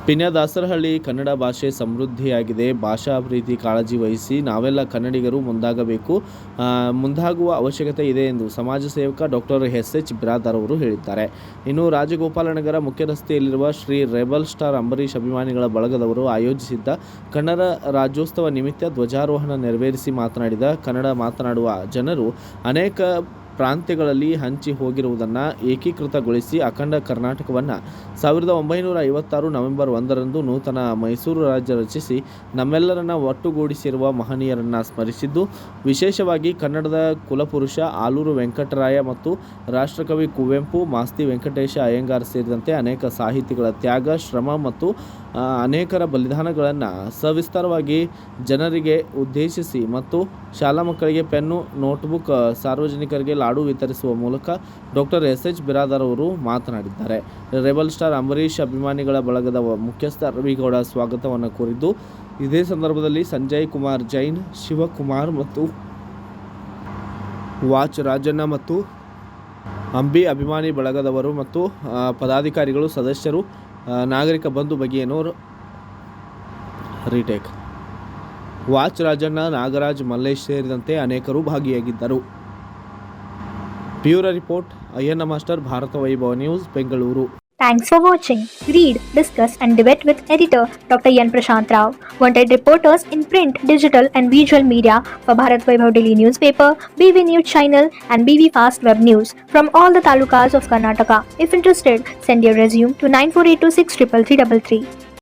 ಪಿನ್ಯ ದಾಸರಹಳ್ಳಿ ಕನ್ನಡ ಭಾಷೆ ಸಮೃದ್ಧಿಯಾಗಿದೆ. ಭಾಷಾ ಪ್ರೀತಿ ಕಾಳಜಿ ವಹಿಸಿ ನಾವೆಲ್ಲ ಕನ್ನಡಿಗರು ಮುಂದಾಗುವ ಅವಶ್ಯಕತೆ ಇದೆ ಎಂದು ಸಮಾಜ ಸೇವಕ ಡಾಕ್ಟರ್ ಎಸ್.ಎಚ್. ಬಿರಾದಾರ್ ಅವರು ಹೇಳಿದ್ದಾರೆ. ಇನ್ನು ರಾಜಗೋಪಾಲನಗರ ಮುಖ್ಯ ರಸ್ತೆಯಲ್ಲಿರುವ ಶ್ರೀ ರೆಬಲ್ ಸ್ಟಾರ್ ಅಂಬರೀಷ್ ಅಭಿಮಾನಿಗಳ ಬಳಗದವರು ಆಯೋಜಿಸಿದ್ದ ಕನ್ನಡ ರಾಜ್ಯೋತ್ಸವ ನಿಮಿತ್ತ ಧ್ವಜಾರೋಹಣ ನೆರವೇರಿಸಿ ಮಾತನಾಡಿದ ಕನ್ನಡ ಮಾತನಾಡುವ ಜನರು ಅನೇಕ ಪ್ರಾಂತ್ಯಗಳಲ್ಲಿ ಹಂಚಿ ಹೋಗಿರುವುದನ್ನು ಏಕೀಕೃತಗೊಳಿಸಿ ಅಖಂಡ ಕರ್ನಾಟಕವನ್ನು 1956 ನವೆಂಬರ್ 1ರಂದು ನೂತನ ಮೈಸೂರು ರಾಜ್ಯ ರಚಿಸಿ ನಮ್ಮೆಲ್ಲರನ್ನ ಒಟ್ಟುಗೂಡಿಸಿರುವ ಮಹನೀಯರನ್ನು ಸ್ಮರಿಸಿದ್ದು, ವಿಶೇಷವಾಗಿ ಕನ್ನಡದ ಕುಲಪುರುಷ ಆಲೂರು ವೆಂಕಟರಾಯ ಮತ್ತು ರಾಷ್ಟ್ರಕವಿ ಕುವೆಂಪು, ಮಾಸ್ತಿ ವೆಂಕಟೇಶ ಅಯ್ಯಂಗಾರ್ ಸೇರಿದಂತೆ ಅನೇಕ ಸಾಹಿತಿಗಳ ತ್ಯಾಗ, ಶ್ರಮ ಮತ್ತು ಅನೇಕರ ಬಲಿದಾನಗಳನ್ನು ಸವಿಸ್ತಾರವಾಗಿ ಜನರಿಗೆ ಉದ್ದೇಶಿಸಿ ಮತ್ತು ಶಾಲಾ ಮಕ್ಕಳಿಗೆ ಪೆನ್ನು, ನೋಟ್ಬುಕ್, ಸಾರ್ವಜನಿಕರಿಗೆ ಲಾಡು ವಿತರಿಸುವ ಮೂಲಕ ಡಾಕ್ಟರ್ ಎಸ್.ಎಚ್. ಬಿರಾದಾರ್ ಅವರು ಮಾತನಾಡಿದ್ದಾರೆ. ರೆಬಲ್ ಸ್ಟಾರ್ ಅಂಬರೀಷ್ ಅಭಿಮಾನಿಗಳ ಬಳಗದ ಮುಖ್ಯಸ್ಥ ರವಿಗೌಡ ಸ್ವಾಗತವನ್ನು ಕೋರಿದ್ದು, ಇದೇ ಸಂದರ್ಭದಲ್ಲಿ ಸಂಜಯ್ ಕುಮಾರ್ ಜೈನ್, ಶಿವಕುಮಾರ್ ಮತ್ತು ವಾಚ್ ರಾಜಣ್ಣ ಮತ್ತು ಅಂಬಿ ಅಭಿಮಾನಿ ಬಳಗದವರು ಮತ್ತು ಪದಾಧಿಕಾರಿಗಳು, ಸದಸ್ಯರು, ನಾಗರಿಕ ಬಂಧು ಬಗೆಯನೂರು ವಾಚ್ ರಾಜಣ್ಣ, ನಾಗರಾಜ್, ಮಲ್ಲೇಶ್ ಸೇರಿದಂತೆ ಅನೇಕರು ಭಾಗಿಯಾಗಿದ್ದರು. Bureau report Ayyanna master, Bharat Vaibhav news, Bengaluru. Thanks for watching. Read, discuss and debate with editor Dr. Yan Prashant Rao. Wanted reporters in print, digital and visual media for Bharat Vaibhav Daily Newspaper, BV News Channel and BV Fast Web News from all the talukas of Karnataka. If interested, send your resume to 9482633333.